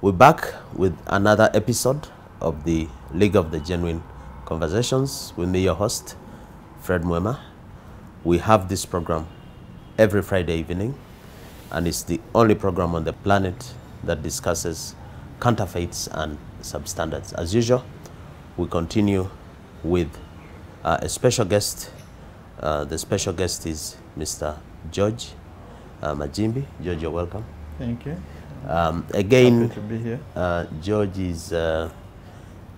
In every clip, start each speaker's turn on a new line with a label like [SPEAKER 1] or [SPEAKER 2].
[SPEAKER 1] We're back with another episode of the League of the Genuine Conversations with me, your host, Fred Muwema. We have this program every Friday evening, and it's the only program on the planet that discusses counterfeits and substandards. As usual, we continue with a special guest. The special guest is Mr. George Magimbi. George, you're welcome.
[SPEAKER 2] Thank you.
[SPEAKER 1] Again,
[SPEAKER 2] Happy to be here.
[SPEAKER 1] George is a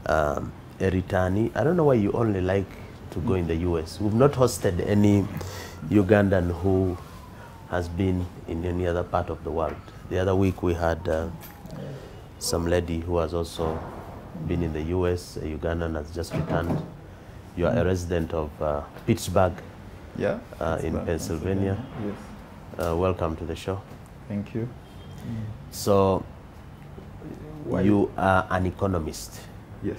[SPEAKER 1] returnee. I don't know why you only like to go in the US. We've not hosted any Ugandan who has been in any other part of the world. The other week we had some lady who has also been in the US, a Ugandan has just returned. You are a resident of Pittsburgh,
[SPEAKER 2] Yeah.
[SPEAKER 1] in Pennsylvania.
[SPEAKER 2] Yes.
[SPEAKER 1] Welcome to the show.
[SPEAKER 2] Thank you.
[SPEAKER 1] So, you are an economist.
[SPEAKER 2] Yes.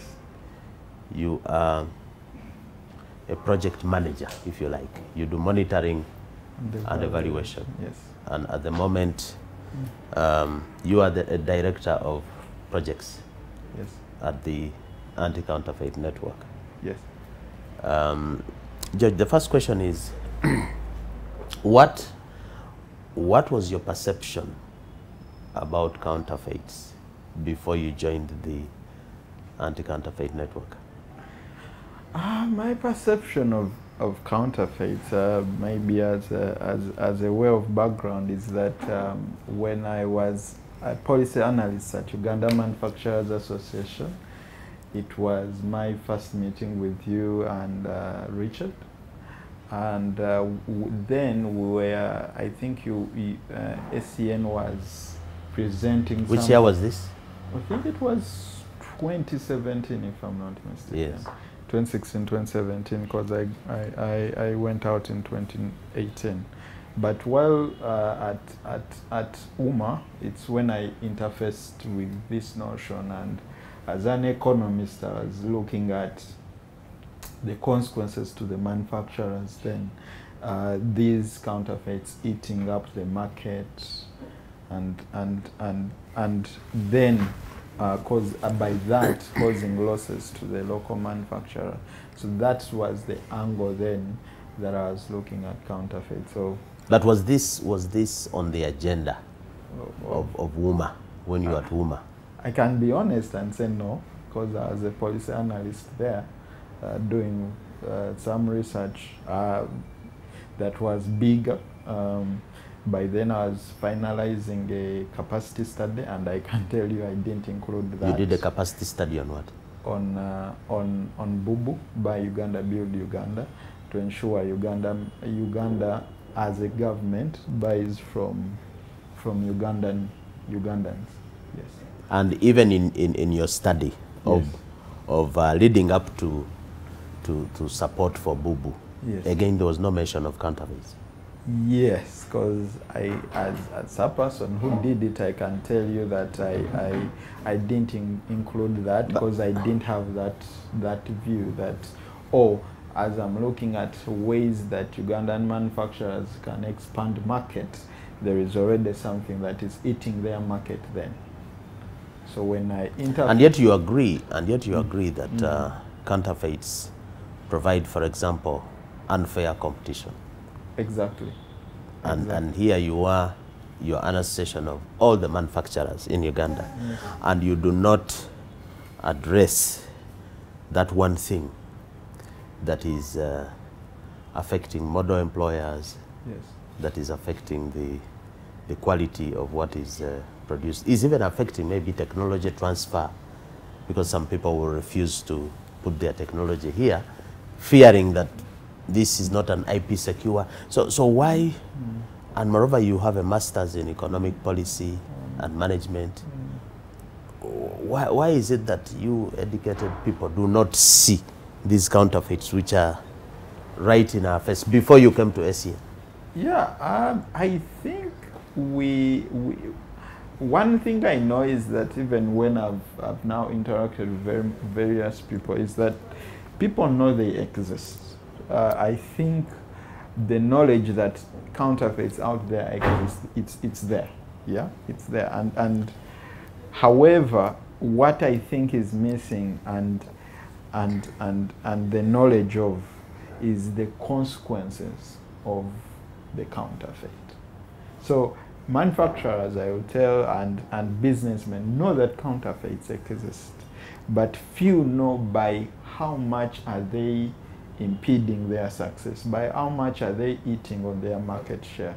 [SPEAKER 1] You are a project manager, if you like. You do monitoring and evaluation.
[SPEAKER 2] Yes.
[SPEAKER 1] And at the moment, you are the director of projects
[SPEAKER 2] Yes.
[SPEAKER 1] at the Anti Counterfeit Network.
[SPEAKER 2] Yes.
[SPEAKER 1] George, the first question is, what was your perception about counterfeits before you joined the Anti Counterfeit Network?
[SPEAKER 2] My perception of counterfeits, maybe as a way of background, is that when I was a policy analyst at Uganda Manufacturers Association, it was my first meeting with you and Richard. And then we were, I think SCN was presenting.
[SPEAKER 1] Which year was this?
[SPEAKER 2] I think it was 2017, if I'm not mistaken.
[SPEAKER 1] Yes.
[SPEAKER 2] 2016, 2017, because I went out in 2018. But while at UMA, it's when I interfaced with this notion, and as an economist, I was looking at the consequences to the manufacturers, then these counterfeits eating up the market, and then by that causing losses to the local manufacturer. So that was the angle then that I was looking at counterfeit. So
[SPEAKER 1] But was this on the agenda of WUMA when you were at WUMA?
[SPEAKER 2] I can be honest and say no, because I was a policy analyst there doing some research that was bigger. By then I was finalizing a capacity study, and I can tell you I didn't include that.
[SPEAKER 1] You did a capacity study on what?
[SPEAKER 2] On BUBU, by Uganda Build Uganda, to ensure Uganda as a government buys from Ugandans. Yes.
[SPEAKER 1] And even in your study of
[SPEAKER 2] Yes.
[SPEAKER 1] of leading up to support for BUBU,
[SPEAKER 2] Yes.
[SPEAKER 1] again there was no mention of counterfeits.
[SPEAKER 2] Yes, because as a person who did it, I can tell you that I didn't include that, because I didn't have that view that, as I'm looking at ways that Ugandan manufacturers can expand market, there is already something that is eating their market then. So when I
[SPEAKER 1] And yet you agree that counterfeits provide, for example, unfair competition.
[SPEAKER 2] Exactly.
[SPEAKER 1] And here you are, you're an association of all the manufacturers in Uganda,
[SPEAKER 2] Yes.
[SPEAKER 1] and you do not address that one thing that is affecting model employers,
[SPEAKER 2] Yes.
[SPEAKER 1] that is affecting the quality of what is produced, is even affecting maybe technology transfer, because some people will refuse to put their technology here, fearing that this is not an IP secure. So why, and moreover you have a master's in economic policy and management, why is it that you educated people do not see these counterfeits which are right in our face before you came to SCN?
[SPEAKER 2] Yeah, I think one thing I know is that even when I've now interacted with various people, is that people know they exist. I think the knowledge that counterfeits out there exist, it's there. Yeah, it's there. And However, what I think is missing and the knowledge of is the consequences of the counterfeit. So manufacturers, I will tell, and businessmen know that counterfeits exist, but few know by how much are they impeding their success, by how much are they eating on their market share,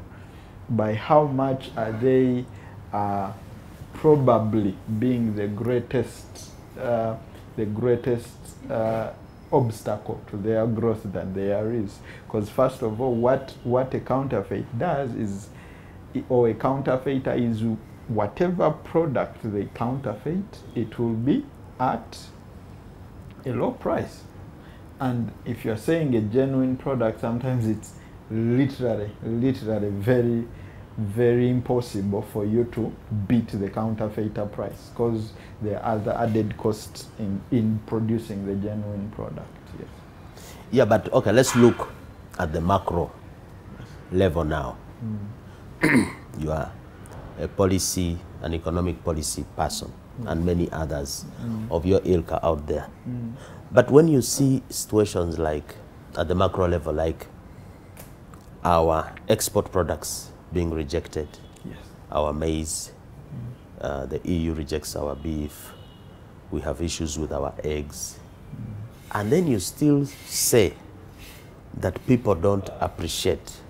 [SPEAKER 2] by how much are they probably being the greatest obstacle to their growth that there is. Because first of all, what a counterfeit does is, or a counterfeiter is, whatever product they counterfeit, it will be at a low price. And if you're saying a genuine product, sometimes it's literally very, very impossible for you to beat the counterfeiter price, because there are other added costs in producing the genuine product. Yes.
[SPEAKER 1] Yeah, but okay, let's look at the macro level now. You are a policy, an economic policy person, and many others of your ilk are out there. But when you see situations like at the macro level, like our export products being rejected,
[SPEAKER 2] Yes.
[SPEAKER 1] our maize, the EU rejects our beef, we have issues with our eggs, and then you still say that people don't appreciate,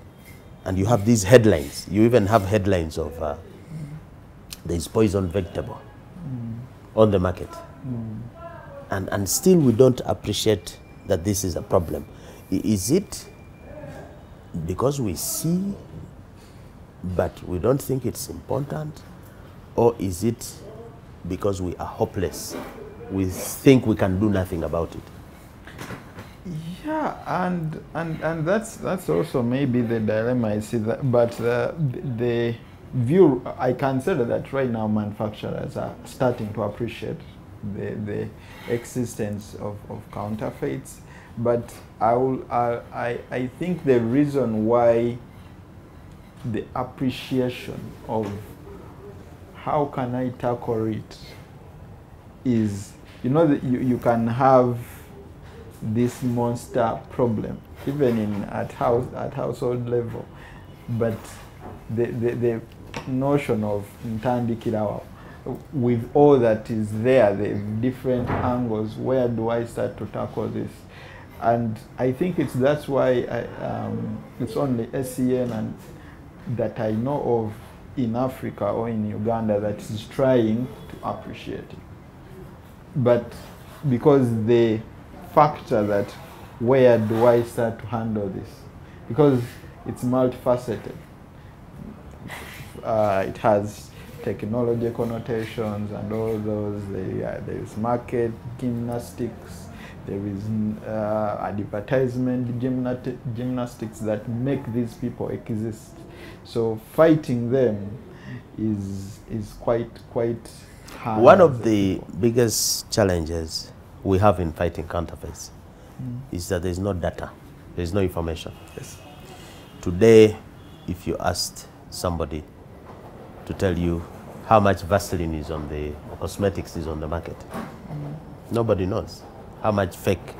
[SPEAKER 1] and you have these headlines, you even have headlines of there is poison vegetable on the market, and still we don't appreciate that this is a problem. Is it because we see but we don't think it's important, or is it because we are hopeless? We think we can do nothing about it.
[SPEAKER 2] Yeah, and that's also maybe the dilemma I see that, but the view, I consider that right now manufacturers are starting to appreciate the existence of counterfeits, but I think the reason why the appreciation of how can I tackle it is, you know, that you can have this monster problem even at household level, but the notion of ntandikirawa, with all that is there, the different angles, where do I start to tackle this? And I think that's why it's only SCN and that I know of in Africa or in Uganda that is trying to appreciate it. But because the factor that where do I start to handle this? Because it's multifaceted. It has technology connotations and all those. There is market gymnastics. There is advertisement gymnastics that make these people exist. So fighting them is quite hard.
[SPEAKER 1] One of the biggest challenges we have in fighting counterfeits is that there is no data, there is no information.
[SPEAKER 2] Yes.
[SPEAKER 1] Today, if you asked somebody to tell you how much Vaseline is on the cosmetics is on the market, nobody knows how much fake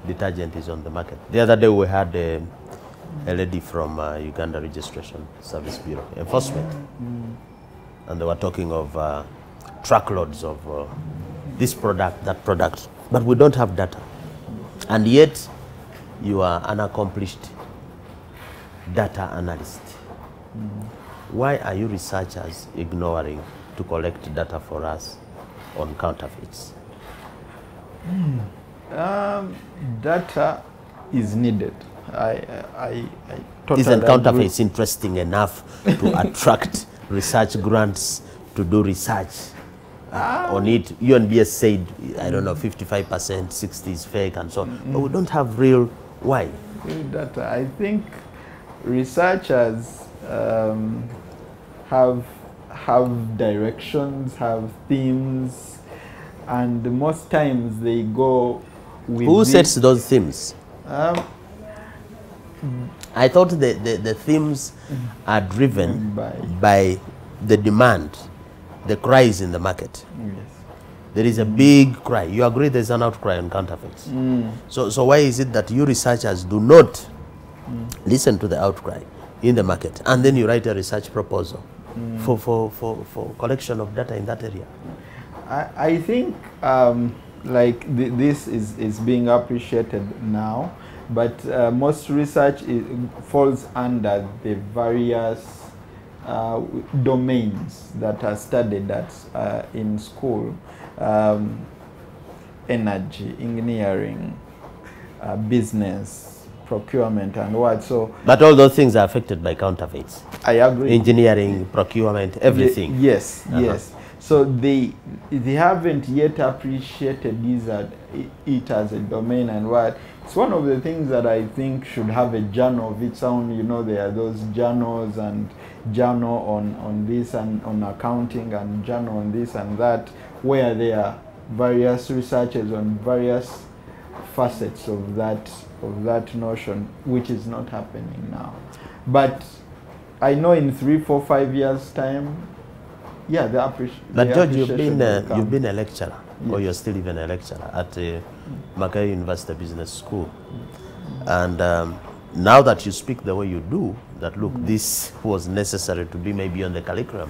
[SPEAKER 1] detergent is on the market. The other day we had a lady from Uganda Registration Service Bureau Enforcement, and they were talking of truckloads of this product, that product, but we don't have data. And yet you are an accomplished data analyst. Why are you researchers ignoring to collect data for us on counterfeits?
[SPEAKER 2] Data is needed. I totally
[SPEAKER 1] Isn't counterfeits
[SPEAKER 2] agree.
[SPEAKER 1] interesting enough to attract research grants to do research on it? UNBS said, I don't know, 55%, 60 is fake and so on. But we don't have real, why?
[SPEAKER 2] Real data. I think researchers have directions, have themes, and most times they go with
[SPEAKER 1] Who sets those themes? I thought the themes are driven by the demand the cry is in the market.
[SPEAKER 2] Yes.
[SPEAKER 1] There is a big cry. You agree there's an outcry on counterfeits. So why is it that you researchers do not listen to the outcry in the market, and then you write a research proposal for collection of data in that area?
[SPEAKER 2] I think this is being appreciated now, but most research falls under the various domains that are studied in school. Energy, engineering, business, procurement, and what. So,
[SPEAKER 1] but all those things are affected by counterfeits.
[SPEAKER 2] I agree.
[SPEAKER 1] Engineering, procurement, everything.
[SPEAKER 2] Yes, yes. So they haven't yet appreciated it as a domain and what. It's one of the things that I think should have a journal of its own. You know, there are those journals and journal on this and on accounting and journal on this and that, where there are various researches on various facets of that notion, which is not happening now. But I know in 3, 4, 5 years time, yeah,
[SPEAKER 1] but George, you've been a lecturer, yes, or you're still even a lecturer at Magimbi University Business School, and now that you speak the way you do, that look, this was necessary to be maybe on the curriculum.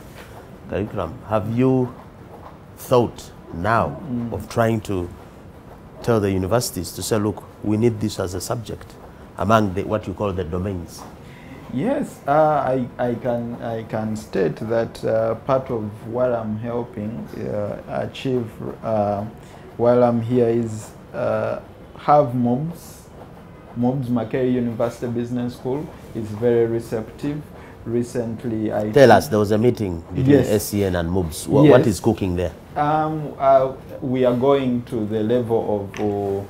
[SPEAKER 1] Have you thought now of trying to tell the universities to say, look, we need this as a subject among what you call the domains?
[SPEAKER 2] Yes, I can state that part of what I'm helping achieve while I'm here is have MOBS, Magimbi University Business School, is very receptive. Recently,
[SPEAKER 1] tell us, there was a meeting between SCN and MOBS. What is cooking there?
[SPEAKER 2] We are going to the level of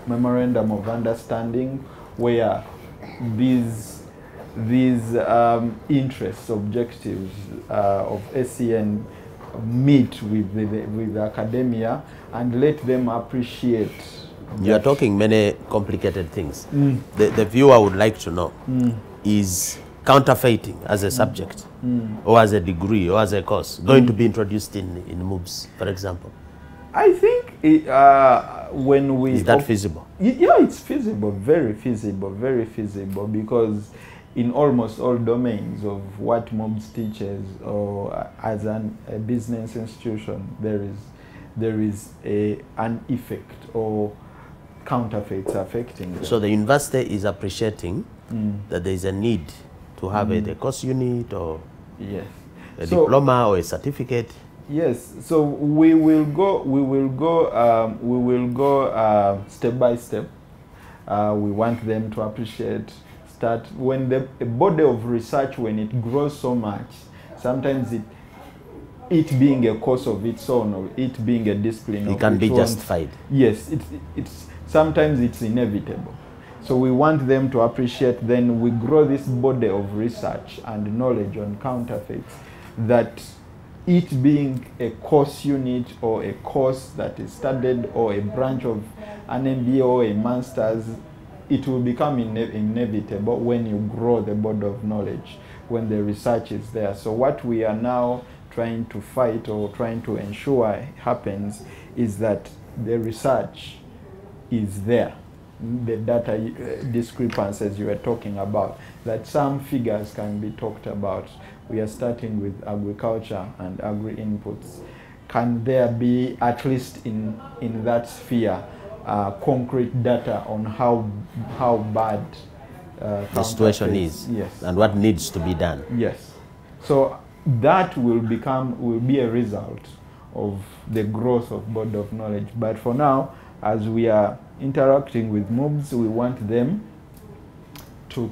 [SPEAKER 2] memorandum of understanding, where these interests, objectives of SCN meet with academia and let them appreciate.
[SPEAKER 1] You are talking many complicated things. The viewer would like to know, is counterfeiting as a subject or as a degree or as a course going to be introduced in MOBS, for example?
[SPEAKER 2] I think when we...
[SPEAKER 1] Is that feasible?
[SPEAKER 2] Yeah, it's feasible, very feasible, because in almost all domains of what MOBS teaches, or as a business institution, there is an effect or counterfeits affecting them.
[SPEAKER 1] So the university is appreciating that there is a need to have a course unit or a diploma or a certificate.
[SPEAKER 2] Yes, so we will go step by step. We want them to appreciate. When the body of research, when it grows so much, sometimes it being a course of its own, or it being a discipline,
[SPEAKER 1] it can be justified.
[SPEAKER 2] Yes, it's sometimes it's inevitable. So we want them to appreciate. Then we grow this body of research and knowledge on counterfeits, that it being a course unit or a course that is studied, or a branch of an MBA or a master's, it will become inevitable when you grow the body of knowledge, when the research is there. So what we are now trying to fight, or trying to ensure happens, is that the research is there. The data discrepancies you were talking about, that some figures can be talked about. We are starting with agriculture and agri-inputs. Can there be, at least in that sphere, concrete data on how bad
[SPEAKER 1] the situation is,
[SPEAKER 2] yes,
[SPEAKER 1] and what needs to be done?
[SPEAKER 2] Yes. So that will be a result of the growth of body of knowledge. But for now, as we are interacting with MOBS, we want them to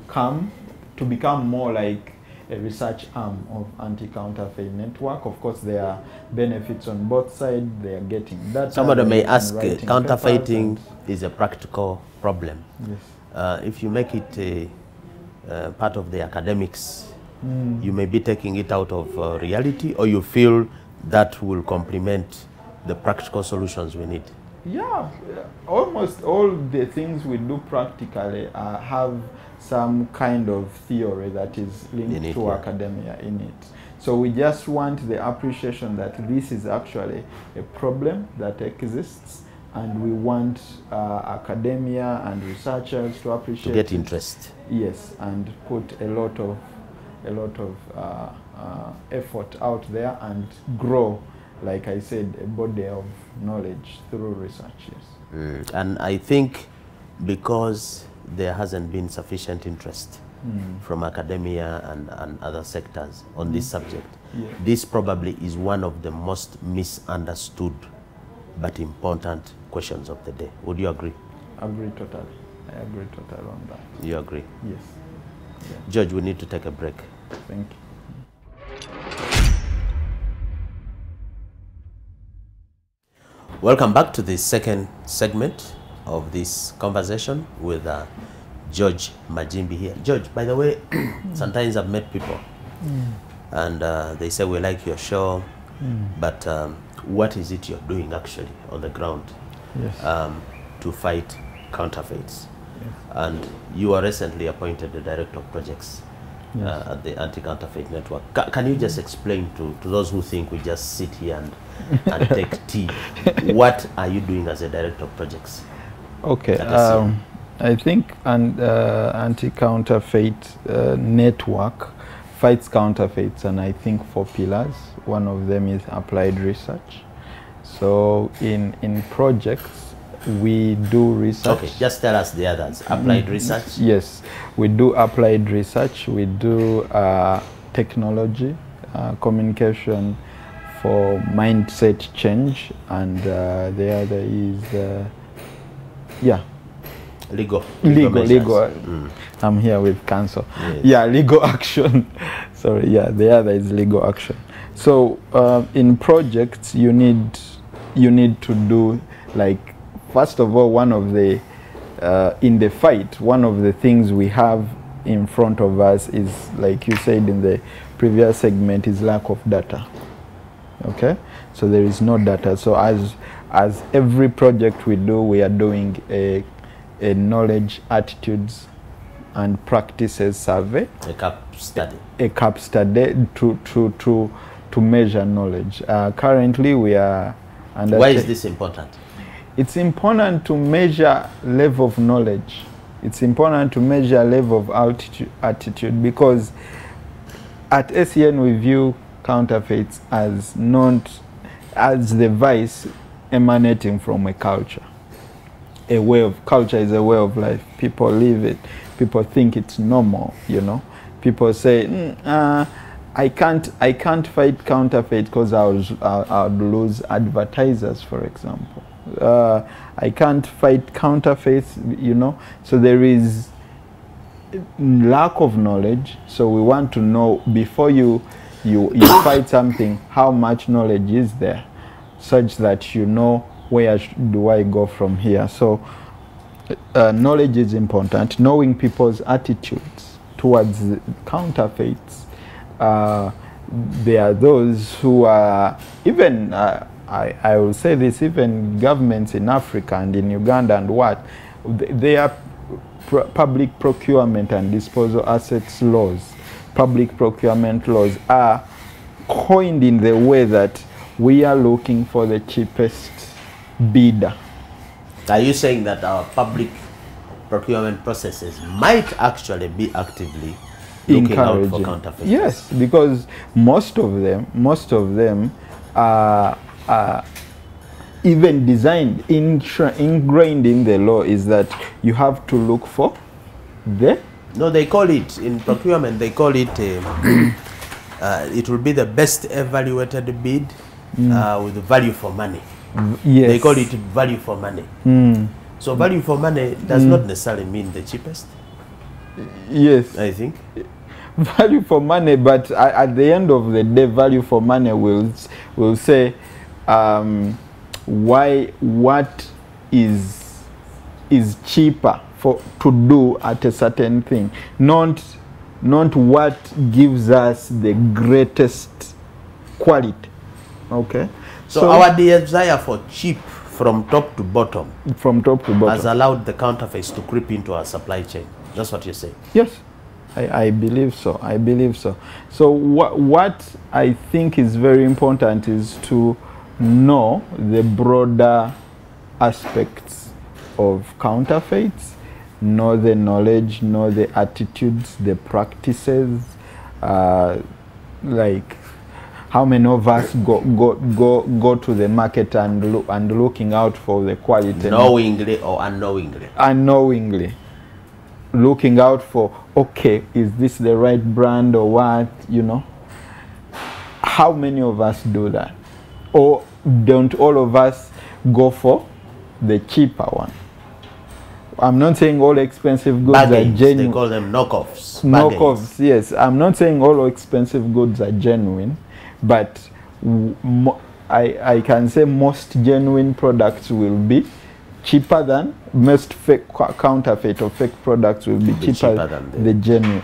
[SPEAKER 2] become more like a research arm of Anti Counterfeit Network. Of course, there are benefits on both sides. They are getting data.
[SPEAKER 1] Somebody may ask, counterfeiting is a practical problem.
[SPEAKER 2] Yes.
[SPEAKER 1] If you make it a part of the academics, you may be taking it out of reality, or you feel that will complement the practical solutions we need.
[SPEAKER 2] Yeah, almost all the things we do practically have some kind of theory that is linked to academia in it. So we just want the appreciation that this is actually a problem that exists, and we want academia and researchers to appreciate,
[SPEAKER 1] to get interest.
[SPEAKER 2] Yes, and put a lot of effort out there and grow, like I said, a body of knowledge through research. Yes.
[SPEAKER 1] And I think because there hasn't been sufficient interest from academia and other sectors on this subject, this probably is one of the most misunderstood but important questions of the day. Would you agree?
[SPEAKER 2] Agree totally. I agree totally on that.
[SPEAKER 1] You agree?
[SPEAKER 2] Yes. Yeah.
[SPEAKER 1] George, we need to take a break.
[SPEAKER 2] Thank you.
[SPEAKER 1] Welcome back to the second segment of this conversation with George Magimbi here. George, by the way, sometimes I've met people and they say, we like your show, but what is it you're doing actually on the ground to fight counterfeits? Yes. And you are recently appointed the Director of Projects at the Anti Counterfeit Network. Can you just explain to those who think we just sit here and take tea, what are you doing as a Director of Projects?
[SPEAKER 2] Okay, I think Anti Counterfeit Network fights counterfeits, and I think 4 pillars. One of them is applied research. So in projects, we do research.
[SPEAKER 1] Okay, just tell us the others. Applied research?
[SPEAKER 2] Yes, we do applied research. We do technology, communication for mindset change, and the other is, legal. I'm here with counsel. Yes. Yeah, legal action. Sorry, yeah, the other is legal action. So in projects, you need to do, like, first of all, one of the in the fight, one of the things we have in front of us is, like you said in the previous segment, is lack of data. Okay, so there is no data. So as every project we do, we are doing a knowledge, attitudes, and practices survey.
[SPEAKER 1] A CAP study.
[SPEAKER 2] A CAP study to measure knowledge. Currently, we are under.
[SPEAKER 1] Why is this important?
[SPEAKER 2] It's important to measure level of knowledge. It's important to measure level of attitude, because at SEN we view counterfeits as not as the vice emanating from a culture. Culture is a way of life. People live it. People think it's normal, you know. People say, I can't fight counterfeit because I'll lose advertisers, for example. I can't fight counterfeits, you know. So there is lack of knowledge. So we want to know, before you fight something, how much knowledge is there, such that you know, where do I go from here. So knowledge is important. Knowing people's attitudes towards counterfeits. There are those who are, even I will say this, even governments in Africa and in Uganda and they are public procurement and disposal assets laws. Public procurement laws are coined in the way that we are looking for the cheapest bidder.
[SPEAKER 1] Are you saying that our public procurement processes might actually be actively looking out for counterfeits?
[SPEAKER 2] Yes, because most of them are even designed, ingrained in the law, is that you have to look for
[SPEAKER 1] they call it, in procurement, they call it it will be the best evaluated bid with value for money.
[SPEAKER 2] Yes.
[SPEAKER 1] They call it value for money. So value for money does not necessarily mean the cheapest.
[SPEAKER 2] Yes,
[SPEAKER 1] I think
[SPEAKER 2] value for money, but at the end of the day, value for money will say what is cheaper to do at a certain thing, not what gives us the greatest quality. Okay,
[SPEAKER 1] so our desire for cheap from top to bottom,
[SPEAKER 2] has
[SPEAKER 1] allowed the counterfeits to creep into our supply chain. That's what you're saying?
[SPEAKER 2] Yes, I believe so. I believe so. So what I think is very important is to know the broader aspects of counterfeits, know the knowledge, know the attitudes, the practices, like how many of us go to the market and looking out for the quality.
[SPEAKER 1] Knowingly or unknowingly?
[SPEAKER 2] Unknowingly. Looking out for, okay, is this the right brand or what, you know? How many of us do that? Or don't all of us go for the cheaper one? I'm not saying all expensive goods are genuine.
[SPEAKER 1] They call them knockoffs.
[SPEAKER 2] Knockoffs, yes. I'm not saying all expensive goods are genuine, but I can say most genuine products will be cheaper than most fake counterfeit or fake products will be cheaper than the genuine.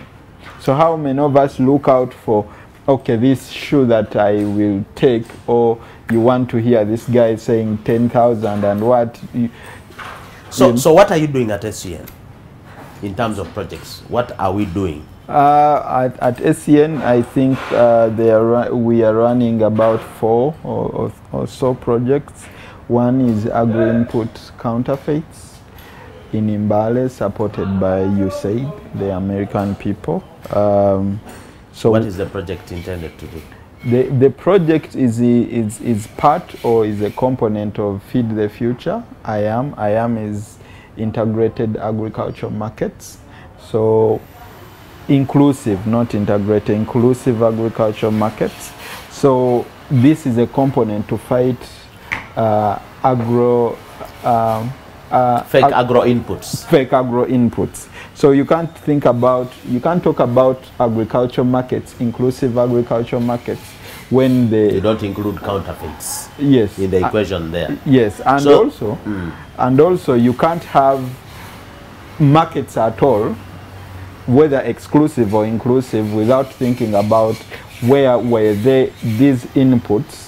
[SPEAKER 2] So how many of us look out for, okay, this shoe that I will take, or you want to hear this guy saying 10,000 and what?
[SPEAKER 1] So what are you doing at SCN in terms of projects? What are we doing?
[SPEAKER 2] At SCN, I think we are running about 4 or so projects. One is agro-input counterfeits in Mbale, supported by USAID, the American people. So
[SPEAKER 1] what is the project intended to do?
[SPEAKER 2] The project is part or is a component of Feed the Future. IAM is integrated agriculture markets. So inclusive, not integrated, inclusive agriculture markets. So this is a component to fight fake agro inputs. Fake agro inputs. So you can't talk about agriculture markets, inclusive agriculture markets, when you
[SPEAKER 1] don't include counterfeits.
[SPEAKER 2] Yes.
[SPEAKER 1] In the equation there.
[SPEAKER 2] Yes, and also you can't have markets at all, whether exclusive or inclusive, without thinking about where were these inputs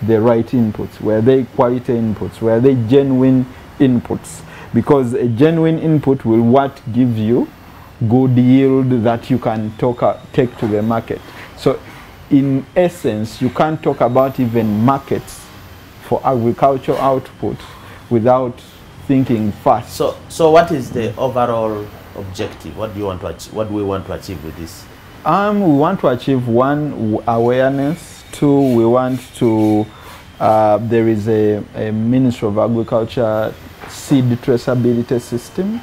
[SPEAKER 2] the right inputs, were they quality inputs, were they genuine inputs, because a genuine input will what gives you good yield that you can take to the market. So in essence, you can't talk about even markets for agricultural output without thinking fast.
[SPEAKER 1] So what is the overall objective? What do you want to achieve? What do we want to achieve with this?
[SPEAKER 2] We want to achieve, 1, awareness. 2, we want to, there is a Ministry of Agriculture seed traceability system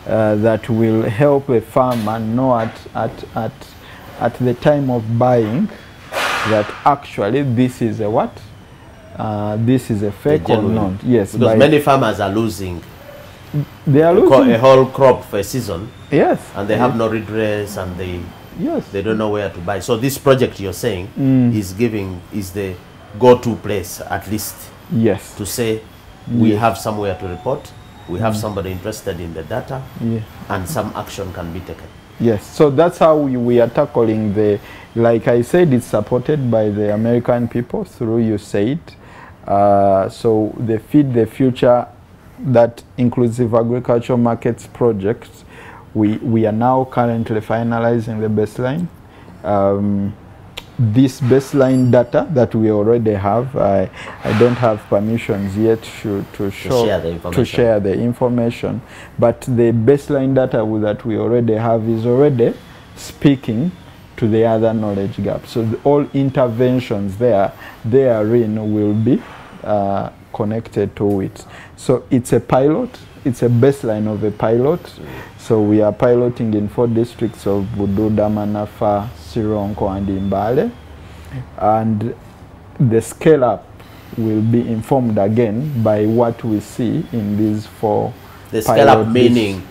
[SPEAKER 2] that will help a farmer know at the time of buying that actually this is a what? This is a fake or not. Yes.
[SPEAKER 1] Because many farmers are losing.
[SPEAKER 2] They are losing
[SPEAKER 1] a whole crop for a season.
[SPEAKER 2] Yes.
[SPEAKER 1] And they have no redress, and they don't know where to buy. So this project you're saying is the go-to place, at least.
[SPEAKER 2] Yes.
[SPEAKER 1] To say we have somewhere to report, we have somebody interested in the data, and some action can be taken.
[SPEAKER 2] Yes. So that's how we are tackling like I said, it's supported by the American people through USAID. So the Feed the Future, that inclusive agriculture markets project, we are now currently finalizing the baseline. This baseline data that we already have, I don't have permissions yet to share the information, but the baseline data that we already have is already speaking to the other knowledge gaps. So all interventions therein will be connected to it. So it's a pilot. It's a baseline of a pilot. So we are piloting in 4 districts of Bududa, Manafa, Sironko, and Mbale. And the scale up will be informed again by what we see in these 4
[SPEAKER 1] The scale up meaning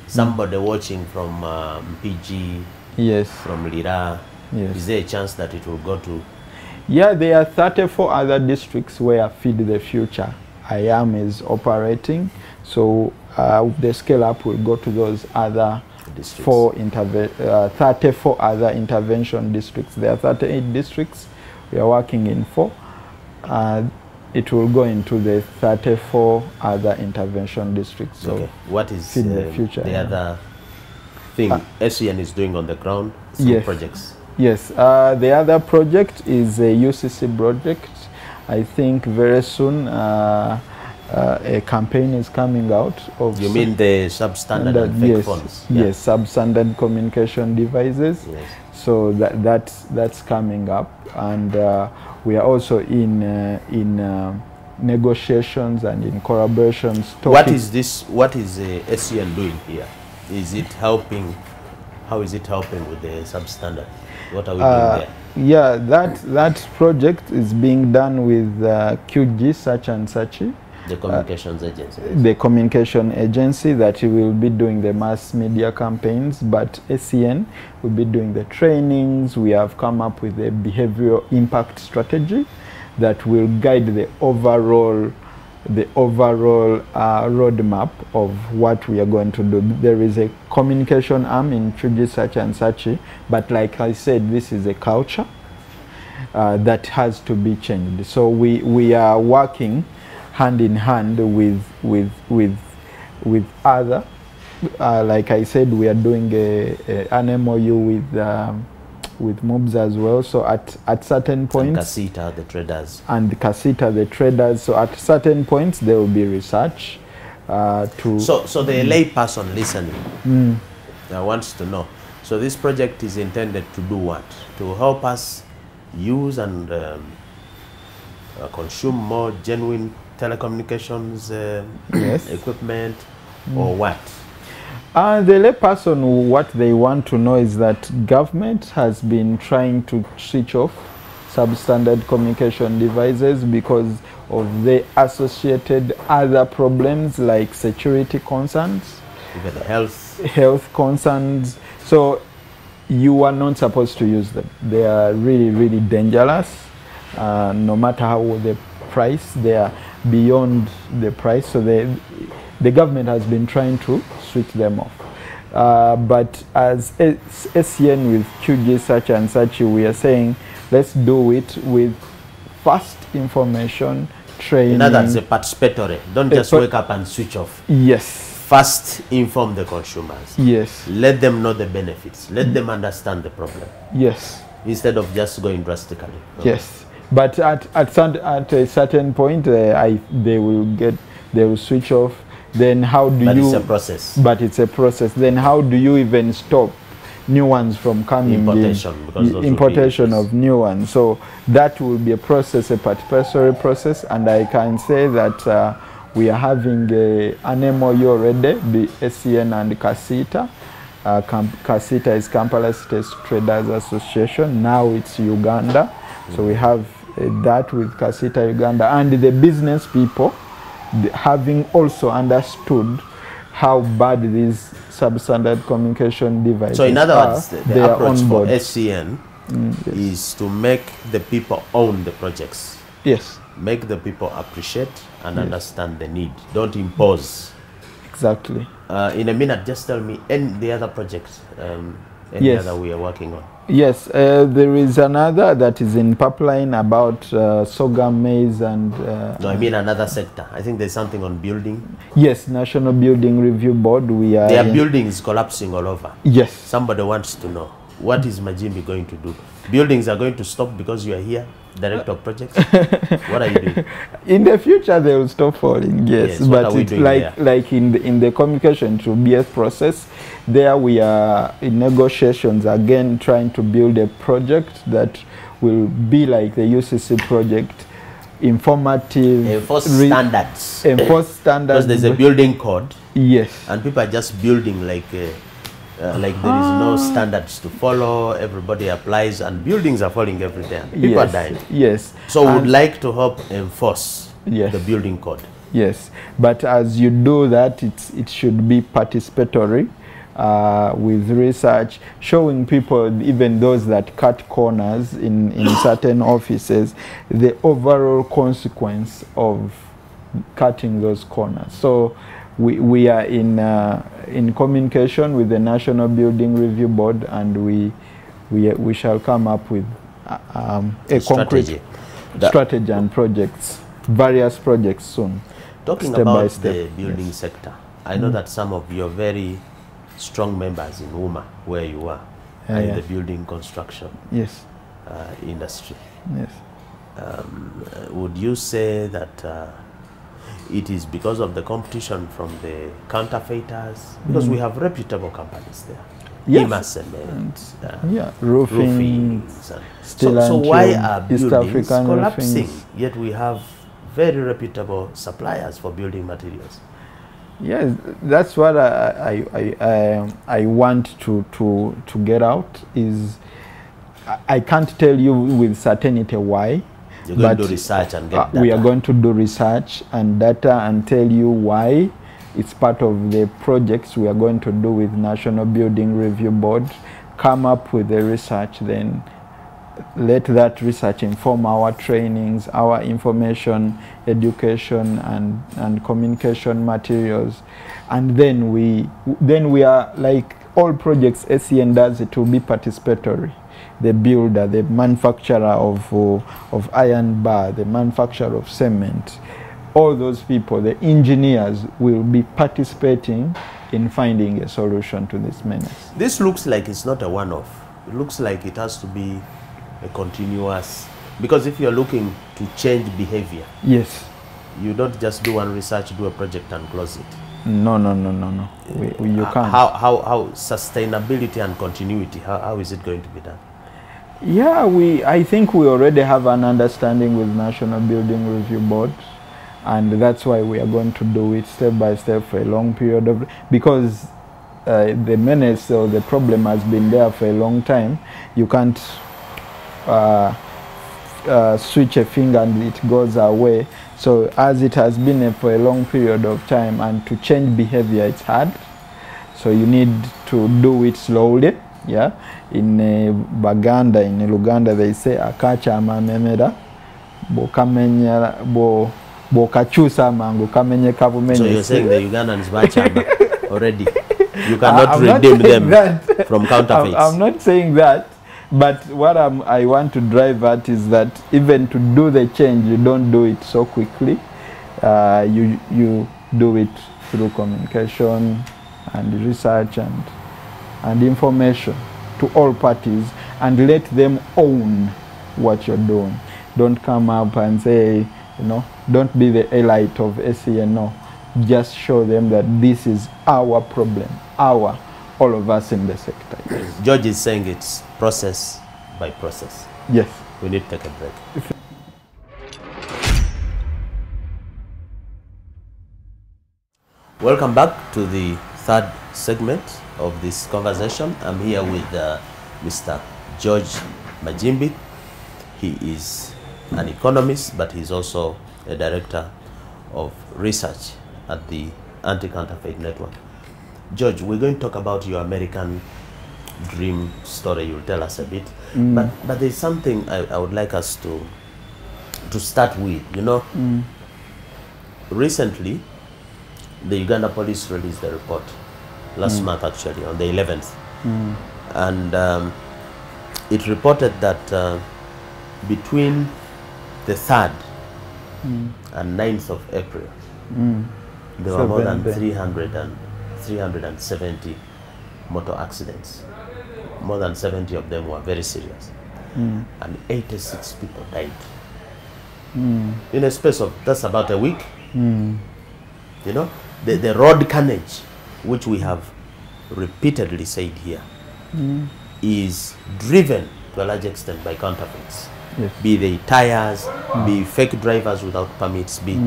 [SPEAKER 1] somebody watching from PG,
[SPEAKER 2] yes,
[SPEAKER 1] from Lira.
[SPEAKER 2] Yes.
[SPEAKER 1] Is there a chance that it will go to?
[SPEAKER 2] Yeah, there are 34 other districts where Feed the Future IAM is operating. So the scale up will go to those other districts. 34 other intervention districts. There are 38 districts. We are working in 4. it will go into the 34 other intervention districts. So
[SPEAKER 1] okay. What is
[SPEAKER 2] the future,
[SPEAKER 1] the other thing SCN is doing on the ground through
[SPEAKER 2] yes.
[SPEAKER 1] projects?
[SPEAKER 2] Yes, the other project is a UCC project. I think very soon a campaign is coming out of...
[SPEAKER 1] You mean the substandard and fake phones?
[SPEAKER 2] Yeah. Yes, substandard communication devices.
[SPEAKER 1] Yes.
[SPEAKER 2] So that's coming up, and we are also in negotiations and in collaborations.
[SPEAKER 1] What is this? What is SCN doing here? Is it helping? How is it helping with the substandard? What are we doing there?
[SPEAKER 2] Yeah, that project is being done with QG Search and Sachi.
[SPEAKER 1] The communications agency.
[SPEAKER 2] The communication agency that will be doing the mass media campaigns, but SCN will be doing the trainings. We have come up with a behavioral impact strategy that will guide the overall roadmap of what we are going to do. There is a communication arm in QG Search and Sachi, but like I said, this is a culture that has to be changed. So we are working hand in hand with other, like I said, we are doing an MOU with MOBS as well. So at certain points,
[SPEAKER 1] and Casita, the traders.
[SPEAKER 2] And Casita, the traders. So at certain points, there will be research to.
[SPEAKER 1] So the lay person listening wants to know. So this project is intended to do what? To help us use and consume more genuine telecommunications
[SPEAKER 2] yes.
[SPEAKER 1] equipment, or what?
[SPEAKER 2] The layperson, what they want to know is that government has been trying to switch off substandard communication devices because of the associated other problems like security concerns,
[SPEAKER 1] even
[SPEAKER 2] health concerns. So you are not supposed to use them. They are really, really dangerous. No matter how the price, they are beyond the price. So the government has been trying to switch them off. But as SCN with QG Search and Sachi, we are saying let's do it with fast information training.
[SPEAKER 1] That's a participatory. Don't just wake up and switch off.
[SPEAKER 2] Yes.
[SPEAKER 1] First inform the consumers.
[SPEAKER 2] Yes.
[SPEAKER 1] Let them know the benefits. Let them understand the problem.
[SPEAKER 2] Yes.
[SPEAKER 1] Instead of just going drastically.
[SPEAKER 2] Yes. But at a certain point, they will switch off. Then how do you?
[SPEAKER 1] But it's a process.
[SPEAKER 2] But it's a process. Then how do you even stop new ones from coming
[SPEAKER 1] importation,
[SPEAKER 2] in?
[SPEAKER 1] Because those
[SPEAKER 2] importation of new ones. So that will be a process, a participatory process, and I can say that we are having an MOU already, the SCN and Casita. Casita is Kampala State Traders Association. Now it's Uganda. So we have that with Casita Uganda, and the business people having also understood how bad these substandard communication devices are.
[SPEAKER 1] So in other words, the approach for SCN
[SPEAKER 2] yes.
[SPEAKER 1] is to make the people own the projects.
[SPEAKER 2] Yes.
[SPEAKER 1] Make the people appreciate and
[SPEAKER 2] yes.
[SPEAKER 1] understand the need. Don't impose.
[SPEAKER 2] Exactly.
[SPEAKER 1] In a minute, just tell me the other projects, any
[SPEAKER 2] yes.
[SPEAKER 1] other we are working on.
[SPEAKER 2] Yes, there is another that is in pipeline about sorghum, maize, and...
[SPEAKER 1] no, I mean another sector. I think there's something on building.
[SPEAKER 2] Yes, National Building Review Board. We are... Their
[SPEAKER 1] buildings collapsing all over.
[SPEAKER 2] Yes.
[SPEAKER 1] Somebody wants to know, what is Magimbi going to do? Buildings are going to stop because you are here, Director of Projects? What are you doing?
[SPEAKER 2] In the future, they will stop falling, yes. But it's like in the communication to be a process. There we are in negotiations again, trying to build a project that will be like the UCC project, informative.
[SPEAKER 1] Enforce standards.
[SPEAKER 2] Enforce standards.
[SPEAKER 1] Because there's a building code.
[SPEAKER 2] Yes.
[SPEAKER 1] And people are just building like there is no standards to follow. Everybody applies, and buildings are falling every day. People are dying.
[SPEAKER 2] Yes.
[SPEAKER 1] So we would like to help enforce
[SPEAKER 2] yes.
[SPEAKER 1] the building code.
[SPEAKER 2] Yes. But as you do that, it should be participatory. With research, showing people, even those that cut corners in certain offices, the overall consequence of cutting those corners. So we are in communication with the National Building Review Board, and we shall come up with a concrete strategy and projects. various projects soon.
[SPEAKER 1] Talking
[SPEAKER 2] step
[SPEAKER 1] about
[SPEAKER 2] by step.
[SPEAKER 1] the building sector, I know that some of your very strong members in Wuma, where you are, are in the building construction industry.
[SPEAKER 2] Yes.
[SPEAKER 1] Would you say that it is because of the competition from the counterfeiters? Because we have reputable companies there.
[SPEAKER 2] Yes.
[SPEAKER 1] Cement,
[SPEAKER 2] roofing,
[SPEAKER 1] so why are buildings collapsing, yet we have very reputable suppliers for building materials?
[SPEAKER 2] Yes, that's what I want to get out. Is I can't tell you with certainty why.
[SPEAKER 1] You're going to do research and get data.
[SPEAKER 2] We are going to do research and data and tell you why. It's part of the projects we are going to do with National Building Review Board. Come up with the research, then let that research inform our trainings, our information, education, and communication materials. And then we are, like all projects SEN does, it will be participatory. The builder, the manufacturer of iron bar, the manufacturer of cement, all those people, the engineers, will be participating in finding a solution to this menace.
[SPEAKER 1] This looks like it's not a one-off. It looks like it has to be a continuous, because if you're looking to change behavior,
[SPEAKER 2] yes,
[SPEAKER 1] you don't just do one research, do a project and close it.
[SPEAKER 2] No. You can't.
[SPEAKER 1] How sustainability and continuity, how is it going to be done?
[SPEAKER 2] Yeah, I think we already have an understanding with National Building Review Board, and that's why we are going to do it step by step for a long period of, because the menace or the problem has been there for a long time. You can't switch a finger and it goes away. So as it has been for a long period of time, and to change behavior, it's hard. So you need to do it slowly. Yeah, in Baganda, in Luganda, they say akacha amamemera bokamenya bokachusa mangu kamenye kabumenye. So
[SPEAKER 1] you're saying the Ugandans bachamba already? You cannot redeem them from counterfeits.
[SPEAKER 2] I'm not saying that, but what I want to drive at is that even to do the change, you don't do it so quickly. You do it through communication and research and information to all parties, and let them own what you're doing. Don't come up and say, don't be the elite of SEN. No, just show them that this is our problem, all of us in the sector. Yes.
[SPEAKER 1] George is saying it's process by process.
[SPEAKER 2] Yes.
[SPEAKER 1] We need to take a break. Welcome back to the third segment of this conversation. I'm here with Mr. George Magimbi. He is an economist, but he's also a director of research at the Anti Counterfeit Network. George, we're going to talk about your American dream story. You'll tell us a bit, but there's something I would like us to start with. Recently, the Uganda police released a report last month, actually, on the 11th. And it reported that between the 3rd and 9th of April, there were more than 370 motor accidents. More than 70 of them were very serious. And 86 people died. In a space of, that's about a week. The road carnage, which we have repeatedly said here, is driven to a large extent by counterfeits.
[SPEAKER 2] Yes.
[SPEAKER 1] Be they tires, be fake drivers without permits, be...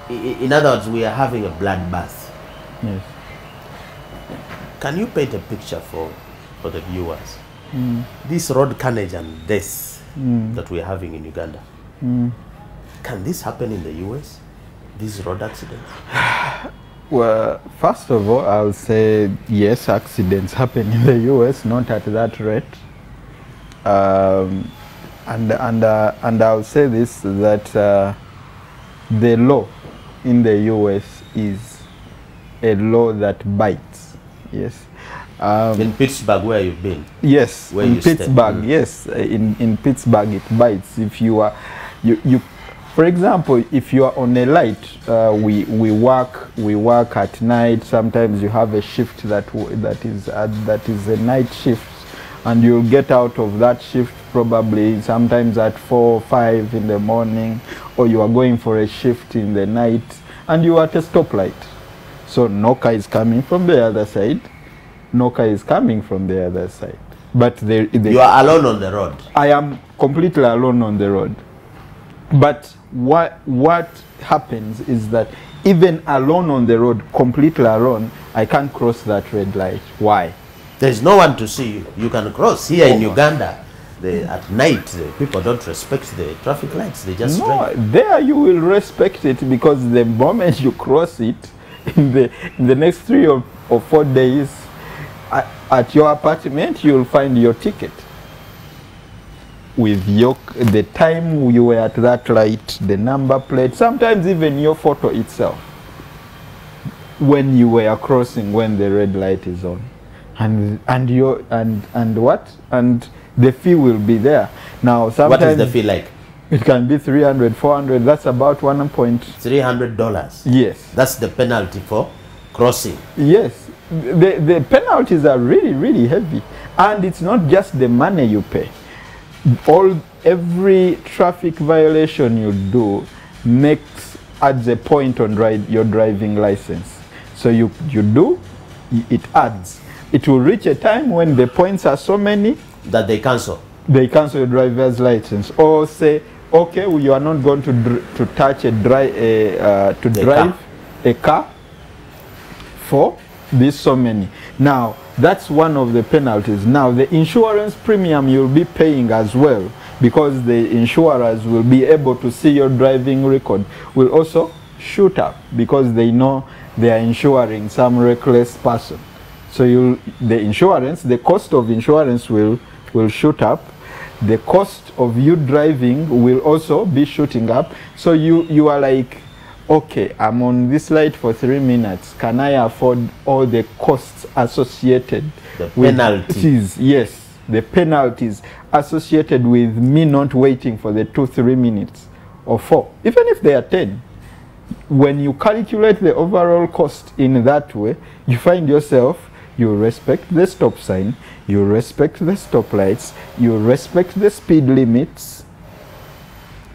[SPEAKER 1] In other words, we are having a bloodbath.
[SPEAKER 2] Yes.
[SPEAKER 1] Can you paint a picture for the viewers? This road carnage and death that we are having in Uganda, can this happen in the US? These road accidents?
[SPEAKER 2] Well, first of all, I'll say yes, accidents happen in the US, not at that rate. And I'll say this, that the law in the US is a law that bites. Yes.
[SPEAKER 1] In Pittsburgh, where you've been?
[SPEAKER 2] Yes,
[SPEAKER 1] where
[SPEAKER 2] in
[SPEAKER 1] you
[SPEAKER 2] Pittsburgh. Yes, in Pittsburgh it bites. If you are, For example, if you are on a light, we work at night. Sometimes you have a shift that is a night shift, and you'll get out of that shift probably sometimes at 4 or 5 in the morning, or you are going for a shift in the night, and you are at a stoplight. So no car is coming from the other side. No car is coming from the other side. But
[SPEAKER 1] you are alone on the road.
[SPEAKER 2] I am completely alone on the road. But what happens is that even alone on the road, completely alone, I can't cross that red light. Why?
[SPEAKER 1] There's no one to see you. You can cross. Here in Uganda, at night, people don't respect the traffic lights. They just drive.
[SPEAKER 2] There you will respect it, because the moment you cross it, in the next 3 or 4 days, at your apartment, you'll find your ticket with the time you were at that light, the number plate, sometimes even your photo itself, when you were crossing when the red light is on, and the fee will be there. Now sometimes,
[SPEAKER 1] what is the fee like?
[SPEAKER 2] It can be 300, 400. That's about
[SPEAKER 1] $300.
[SPEAKER 2] Yes.
[SPEAKER 1] That's the penalty for crossing.
[SPEAKER 2] Yes. The penalties are really, really heavy, and it's not just the money you pay. Every traffic violation you do adds a point on your driving license. So it adds. It will reach a time when the points are so many
[SPEAKER 1] that they cancel.
[SPEAKER 2] They cancel your driver's license, or say, okay, well, you are not going to touch drive a car for this so many. Now that's one of the penalties. Now the insurance premium you'll be paying as well, because the insurers will be able to see your driving record, will also shoot up, because they know they are insuring some reckless person. So the cost of insurance will shoot up. The cost of you driving will also be shooting up. So you are like, okay, I'm on this light for 3 minutes. Can I afford all the costs associated
[SPEAKER 1] with penalties?
[SPEAKER 2] Yes, the penalties associated with me not waiting for the 2-3 minutes or 4, even if they are 10. When you calculate the overall cost in that way, you find yourself, you respect the stop sign, you respect the stoplights, you respect the speed limits.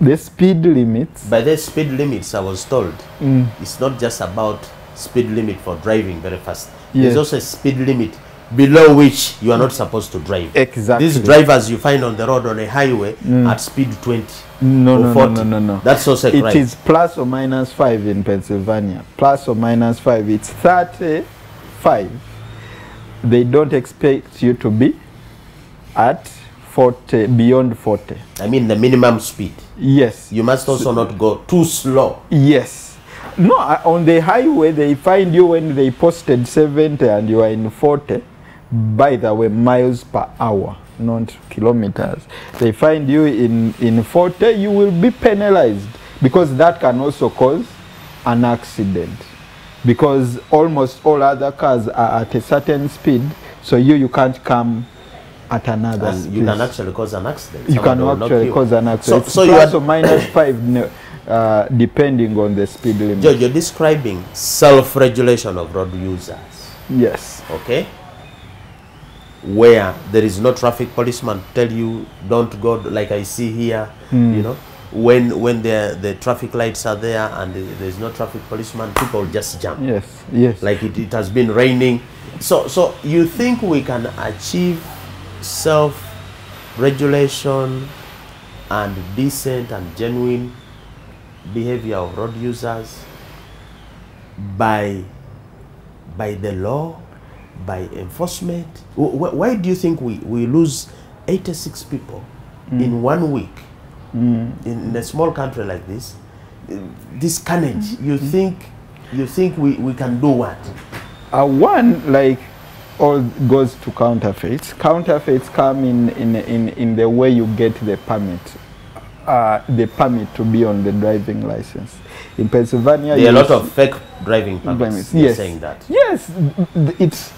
[SPEAKER 2] The speed limits.
[SPEAKER 1] By the speed limits, I was told, it's not just about speed limit for driving very fast. Yes. There's also a speed limit below which you are not supposed to drive.
[SPEAKER 2] Exactly.
[SPEAKER 1] These drivers you find on the road on a highway at speed 20 or 40. No. That's also a crime.
[SPEAKER 2] It is plus or minus 5 in Pennsylvania. Plus or minus 5. It's 35. They don't expect you to be at 40, beyond 40.
[SPEAKER 1] I mean the minimum speed.
[SPEAKER 2] Yes.
[SPEAKER 1] You must also not go too slow.
[SPEAKER 2] Yes. No, on the highway they find you when they posted 70 and you are in 40. By the way, miles per hour, not kilometers. They find you in 40, you will be penalized, because that can also cause an accident. Because almost all other cars are at a certain speed, so you can't come at another speed.
[SPEAKER 1] You can actually cause an accident.
[SPEAKER 2] You can actually cause an accident. So plus or minus 5, depending on the speed limit.
[SPEAKER 1] George, you're describing self-regulation of road users.
[SPEAKER 2] Yes.
[SPEAKER 1] Okay. Where there is no traffic policeman tell you don't go, like I see here, you know. When the traffic lights are there and there's no traffic policeman, people just jump.
[SPEAKER 2] Yes, yes.
[SPEAKER 1] Like it has been raining. So you think we can achieve self-regulation and decent and genuine behavior of road users by the law, by enforcement? Why do you think we lose 86 people in 1 week? In a small country like this carnage, you think we can do what?
[SPEAKER 2] One, like, all goes to counterfeits. Counterfeits come in the way you get the permit to be on the driving license. In Pennsylvania,
[SPEAKER 1] there are a lot of fake driving permits. You're saying that?
[SPEAKER 2] Yes,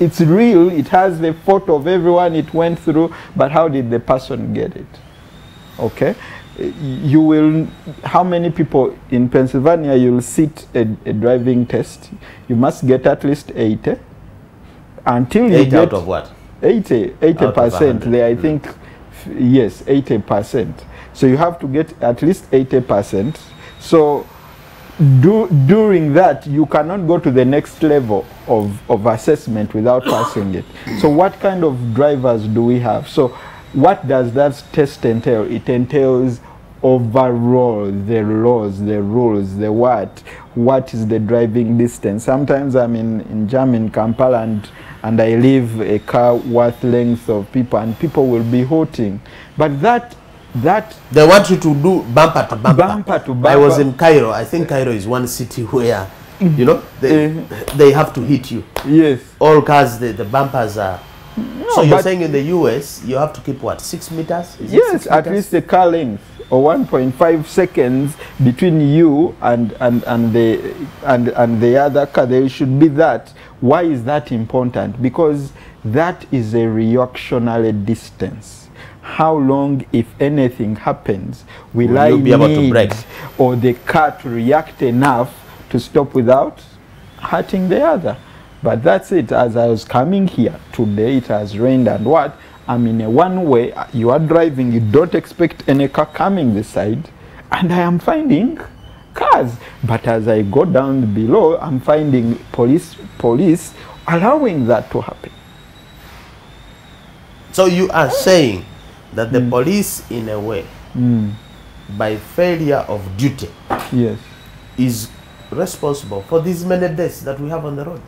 [SPEAKER 2] it's real. It has the photo of everyone it went through, but how did the person get it? okay, you will, how many people in Pennsylvania you'll sit a driving test? You must get at least 80 until you
[SPEAKER 1] 8
[SPEAKER 2] get
[SPEAKER 1] out of what?
[SPEAKER 2] 80% there, I think. Yes, 80%. So you have to get at least 80%. So during that, you cannot go to the next level of assessment without passing it. So what kind of drivers do we have? So what does that test entail? It entails overall the laws, the rules, the what is the driving distance. Sometimes I'm in jam in Kampala and I leave a car worth length of people and people will be hooting. But that
[SPEAKER 1] they want you to do bumper to bumper.
[SPEAKER 2] Bumper to bumper.
[SPEAKER 1] I was in Cairo. I think Cairo is one city where, you know, they have to hit you.
[SPEAKER 2] Yes.
[SPEAKER 1] All cars, the bumpers are.
[SPEAKER 2] No,
[SPEAKER 1] so you're saying in the US you have to keep what, 6 meters? Is
[SPEAKER 2] yes,
[SPEAKER 1] 6
[SPEAKER 2] at
[SPEAKER 1] meters?
[SPEAKER 2] least a car length or 1.5 seconds between you and the other car. There should be that. Why is that important? Because that is a reactionary distance. How long, if anything happens, will I
[SPEAKER 1] be able to brake,
[SPEAKER 2] or the car to react enough to stop without hurting the other? But that's it. As I was coming here today, it has rained and what? I'm in a one way. You are driving, you don't expect any car coming this side, and I am finding cars. But as I go down below, I'm finding police allowing that to happen.
[SPEAKER 1] So you are saying that the police, in a way, by failure of duty,
[SPEAKER 2] yes,
[SPEAKER 1] is responsible for these many deaths that we have on the road?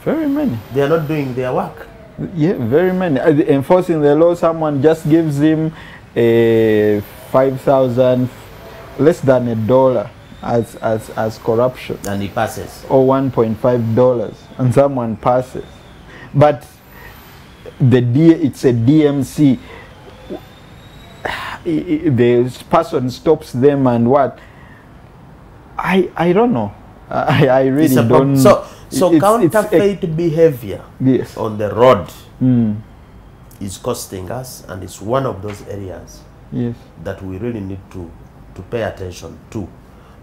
[SPEAKER 2] Very many.
[SPEAKER 1] They are not doing their work.
[SPEAKER 2] Yeah, very many. Enforcing the law, someone just gives him a 5,000, less than $1 as corruption,
[SPEAKER 1] and he passes,
[SPEAKER 2] or $1.5, and someone passes. But it's a DMC. The person stops them and what? I don't know. I really don't.
[SPEAKER 1] So counterfeit behavior,
[SPEAKER 2] yes,
[SPEAKER 1] on the road is costing us, and it's one of those areas, yes, that we really need to pay attention to.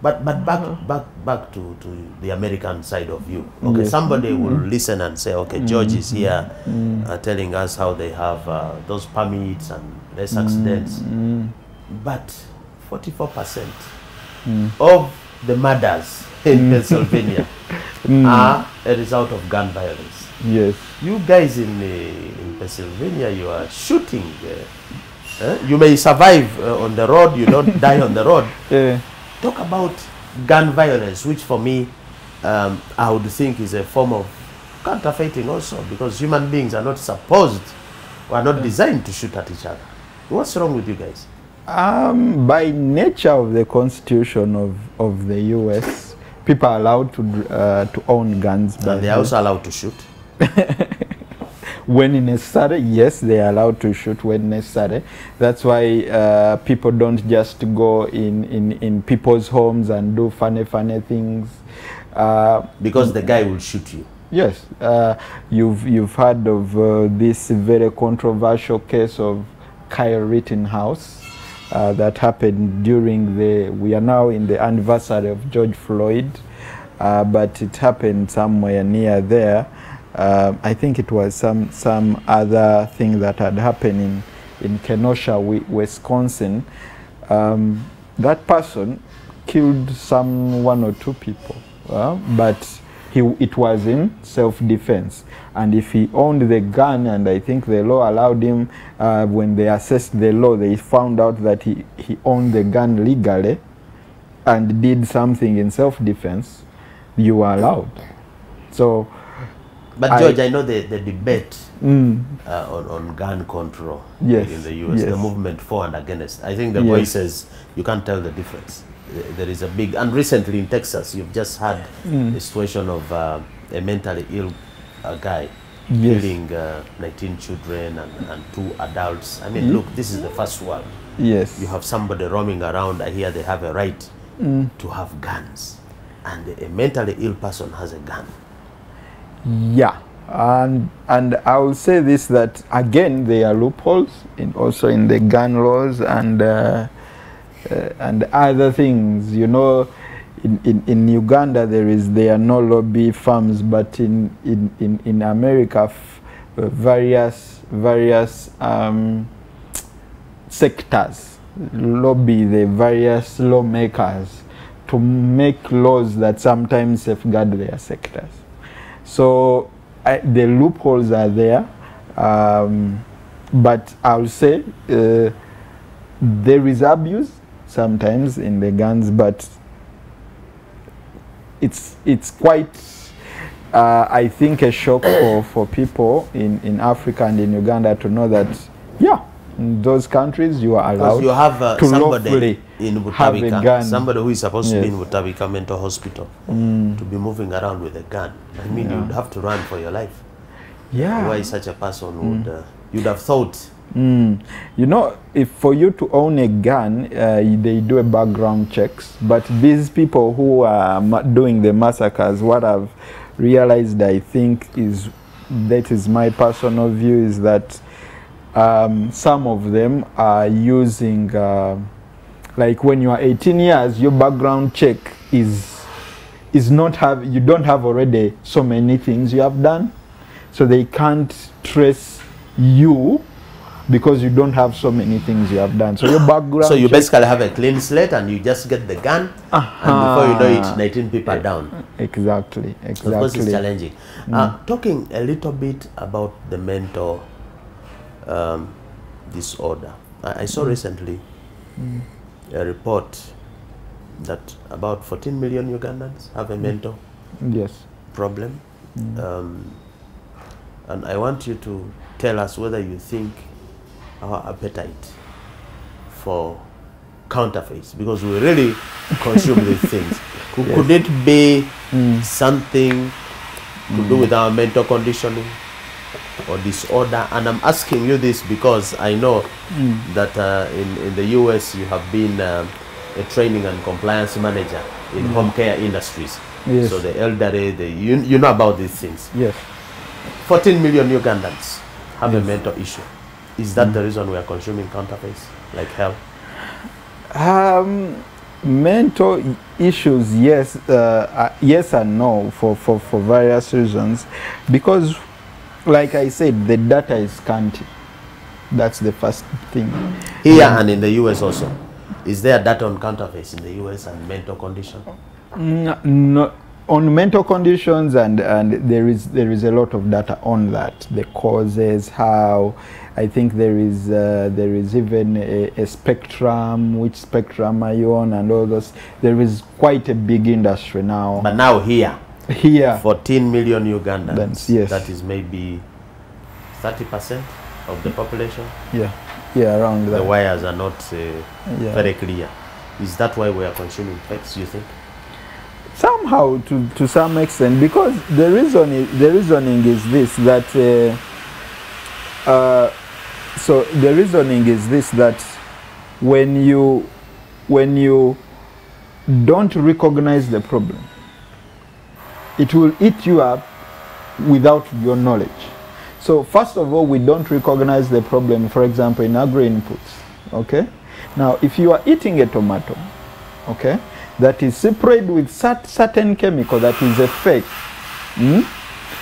[SPEAKER 1] But back to the American side of you. Okay, yes. Somebody will listen and say, okay, George is here telling us how they have those permits and less accidents. But 44% of the murders in Pennsylvania are a result of gun violence. Yes. You guys in Pennsylvania, you are shooting. You may survive on the road, you don't die on the road. Talk about gun violence, which for me, I would think is a form of counterfeiting also, because human beings are not supposed, or are not designed to shoot at each other. What's wrong with you guys? By nature of the Constitution of the US, people are allowed to own guns. And they are also allowed to shoot? When necessary, yes, they are allowed to shoot when necessary. That's why people don't just go in people's homes and do funny things. Because the guy will shoot you. Yes. You've heard of this very controversial case of Kyle Rittenhouse that happened during we are now in the anniversary of George Floyd, but it happened somewhere near there. I think it was some other thing that had happened in Kenosha, Wisconsin. That person killed one or two people, but it was in self-defense. And if he owned the gun, and I think the law allowed him, when they assessed the law, they found out that he owned the gun legally and did something in self-defense, you are allowed. So, but George, I know the debate on gun control, yes, in the US, yes, the movement for and against. I think the voices, you can't tell the difference. There is a big, and recently in Texas, you've just had a situation of a mentally ill guy killing 19 children and 2 adults. I mean, look, this is the first world. Yes. You have somebody roaming around. I hear they have a right to have guns, and a mentally ill person has a gun. Yeah,
[SPEAKER 2] And I will say this, that again there are loopholes also in the gun laws and other things. You know, in Uganda there are no lobby farms, but in America various sectors lobby the various lawmakers to make laws that sometimes safeguard their sectors. So the loopholes are there, but I'll say there is abuse sometimes in the guns, but it's quite I think a shock for people in Africa and in Uganda to know that in those countries you are allowed
[SPEAKER 1] you have
[SPEAKER 2] to
[SPEAKER 1] somebody in
[SPEAKER 2] have a gun.
[SPEAKER 1] somebody who is supposed to be in Butabika mental hospital to be moving around with a gun. I mean, you'd have to run for your life.
[SPEAKER 2] Yeah.
[SPEAKER 1] Why such a person would you'd have thought.
[SPEAKER 2] You know, if for you to own a gun, they do a background checks. But these people who are doing the massacres, what I've realized, I think, that is my personal view, is that some of them are using, like when you are 18 years, your background check is not you don't have already so many things you have done, so they can't trace you because you don't have so many things you have done. So your background.
[SPEAKER 1] So you basically have a clean slate and you just get the gun, and before you know it, 19 people are down.
[SPEAKER 2] Exactly.
[SPEAKER 1] Of course, it's challenging. Talking a little bit about the mental disorder. I saw recently a report that about 14 million Ugandans have a mental problem. And I want you to tell us whether you think our appetite for counterfeits, because we really consume these things. Could it be something to do with our mental conditioning or disorder? And I'm asking you this because I know that in the US you have been a training and compliance manager in home care industries.
[SPEAKER 2] Yes.
[SPEAKER 1] So the elderly, you know about these things.
[SPEAKER 2] Yes.
[SPEAKER 1] 14 million Ugandans have a mental issue. Is that the reason we are consuming counterfeits like hell?
[SPEAKER 2] Mental issues, yes, yes and no, for various reasons. Because, like I said, the data is scanty. That's the first thing.
[SPEAKER 1] Here and in the US also. Is there data on counterfeits in the US and mental condition?
[SPEAKER 2] No, on mental conditions, and there is a lot of data on that. The causes, how. I think there is even a spectrum. Which spectrum are you on, and all those. There is quite a big industry now.
[SPEAKER 1] But now here, 14 million Ugandans.
[SPEAKER 2] Yes.
[SPEAKER 1] That is maybe 30% of the population.
[SPEAKER 2] Yeah, around that.
[SPEAKER 1] The wires are not very clear. Is that why we are consuming fakes, you think?
[SPEAKER 2] Somehow, to some extent, because the reasoning is this, that so the reasoning is this, that when you don't recognize the problem, it will eat you up without your knowledge. So first of all, we don't recognize the problem, for example, in agri inputs. Okay, now if you are eating a tomato, okay, that is sprayed with certain chemical that is a fake.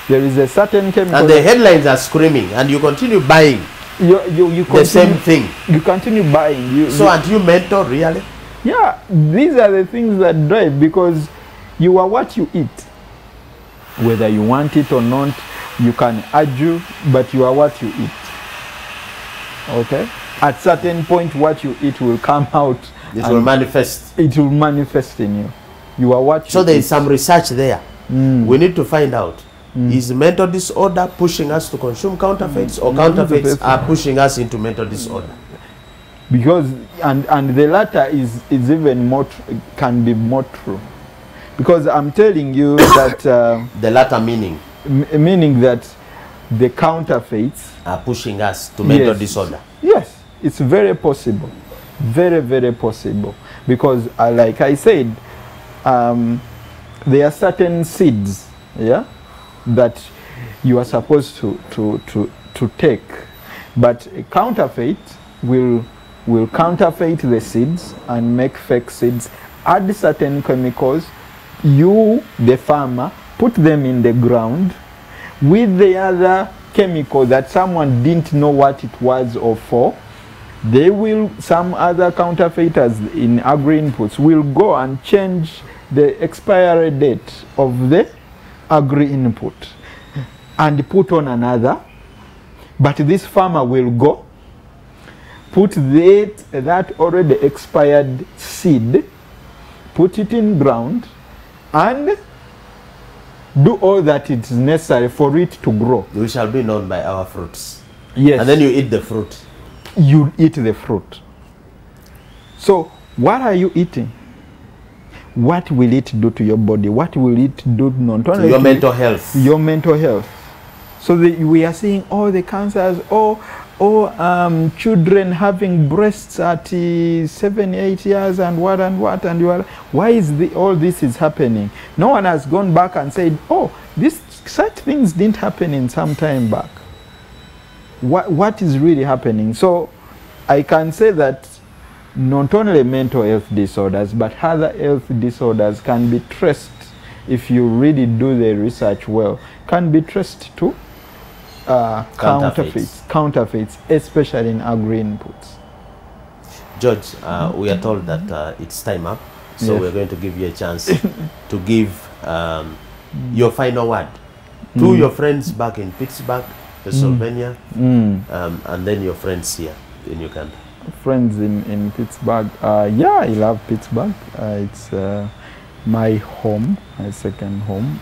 [SPEAKER 2] There is a certain chemical. And
[SPEAKER 1] the headlines are screaming, and you continue buying
[SPEAKER 2] you continue,
[SPEAKER 1] the same thing.
[SPEAKER 2] You continue buying.
[SPEAKER 1] So aren't you mental, really?
[SPEAKER 2] Yeah, these are the things that drive, because you are what you eat. Whether you want it or not, you can argue, but you are what you eat. Okay? At certain point, what you eat will come out.
[SPEAKER 1] It will manifest.
[SPEAKER 2] It will manifest in you. You are what you
[SPEAKER 1] So there is some research there. We need to find out. Is mental disorder pushing us to consume counterfeits, or counterfeits are pushing us into mental disorder?
[SPEAKER 2] Because and the latter is even more can be more true, because I'm telling you that
[SPEAKER 1] the latter meaning
[SPEAKER 2] that the counterfeits
[SPEAKER 1] are pushing us to mental disorder.
[SPEAKER 2] Yes, it's very possible, very possible, because like I said, there are certain seeds, that you are supposed to take. But a counterfeit will counterfeit the seeds and make fake seeds, add certain chemicals. You, the farmer, put them in the ground with the other chemical that someone didn't know what it was or for. They will, some other counterfeiters in agri-inputs will go and change the expiry date of the agri-input and put on another. But this farmer will go, put that already expired seed, put it in ground, and do all that is necessary for it to grow.
[SPEAKER 1] We shall be known by our fruits.
[SPEAKER 2] Yes.
[SPEAKER 1] And then you eat the fruit.
[SPEAKER 2] You eat the fruit. So what are you eating? What will it do to your body? What will it do not only
[SPEAKER 1] to your mental health?
[SPEAKER 2] Your mental health. So we are seeing all the cancers, children having breasts at 7, 8 years and what, and you are, why is all this is happening? No one has gone back and said, oh, such things didn't happen in some time back. What is really happening? So I can say that not only mental health disorders, but other health disorders can be traced, if you really do the research well, can be traced to counterfeits, especially in agri-inputs.
[SPEAKER 1] George, we are told that it's time up, so we're going to give you a chance to give your final word to your friends back in Pittsburgh, Pennsylvania, and then your friends here in Uganda.
[SPEAKER 2] Friends in Pittsburgh, yeah, I love Pittsburgh. It's my home, my second home.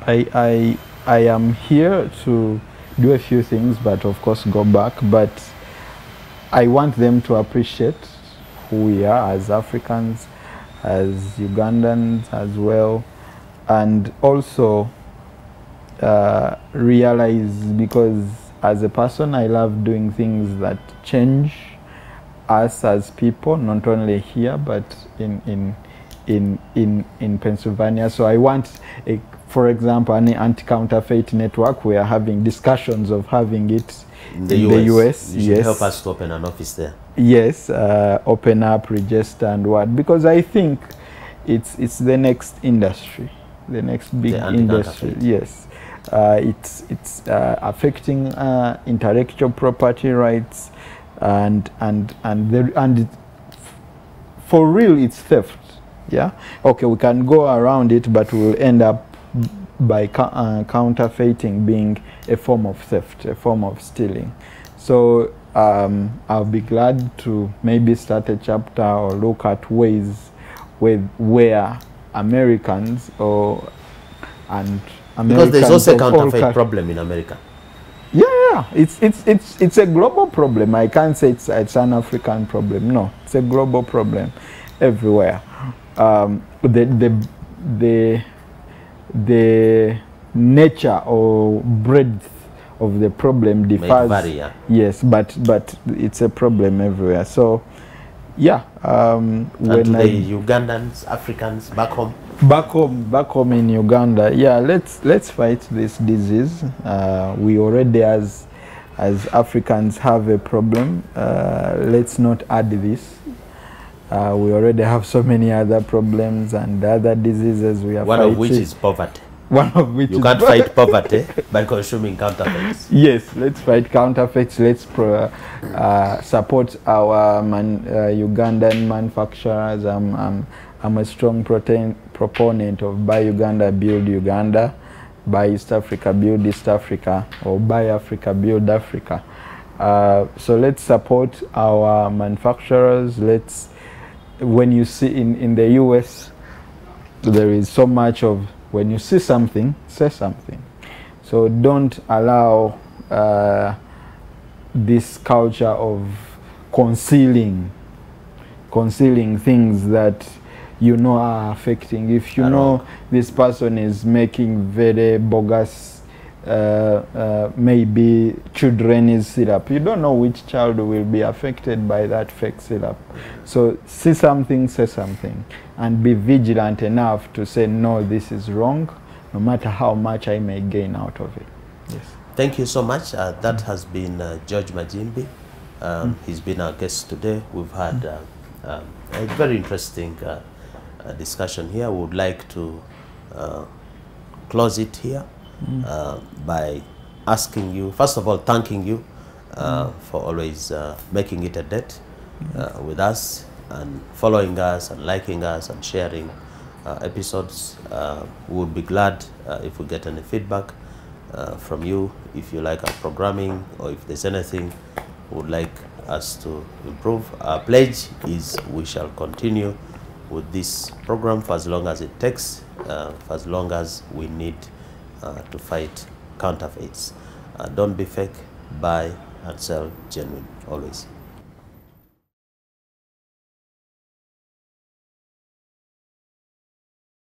[SPEAKER 2] I am here to do a few things, but of course go back. But I want them to appreciate who we are as Africans, as Ugandans as well, and also realize, because as a person I love doing things that change us as people, not only here but in Pennsylvania. So I want, for example, an Anti-Counterfeit Network. We are having discussions of having it in the US.
[SPEAKER 1] You should help us to open an office there.
[SPEAKER 2] Yes, open up, register and what, because I think it's the next industry, the next big industry. Yes, it's affecting intellectual property rights, and for real it's theft. Yeah, okay, we can go around it, but we'll end up by counterfeiting being a form of theft, a form of stealing. So I'll be glad to maybe start a chapter or look at ways where Americans
[SPEAKER 1] because there's also a counterfeit problem in America.
[SPEAKER 2] Yeah, it's a global problem. I can't say it's an African problem. No, it's a global problem everywhere. The nature or breadth of the problem differs. Yes, but it's a problem everywhere. So yeah, and
[SPEAKER 1] today Ugandans, Africans back home
[SPEAKER 2] in Uganda, yeah, let's fight this disease. We already as Africans have a problem. Let's not add this. We already have so many other problems and other diseases we are fighting.
[SPEAKER 1] One of which is poverty.
[SPEAKER 2] One of which
[SPEAKER 1] you can't fight poverty by consuming counterfeits.
[SPEAKER 2] Yes, let's fight counterfeits. Let's support our Ugandan manufacturers. I'm a strong proponent of Buy Uganda, Build Uganda, Buy East Africa, Build East Africa, or Buy Africa, Build Africa. So let's support our manufacturers. When you see in the US, there is so much of, when you see something, say something. So don't allow this culture of concealing things that you know are affecting. If you know this person is making very bogus maybe children's syrup, you don't know which child will be affected by that fake syrup. So see something, say something, and be vigilant enough to say, no, this is wrong, no matter how much I may gain out of it. Yes.
[SPEAKER 1] Thank you so much. That has been George Magimbi. He's been our guest today. We've had a very interesting discussion here. We would like to close it here by asking you, first of all, thanking you for always making it a date with us and following us and liking us and sharing episodes. We would be glad if we get any feedback from you, if you like our programming or if there's anything you would like us to improve. Our pledge is we shall continue with this program for as long as it takes, for as long as we need to fight counterfeits. Don't be fake, buy and sell genuine always.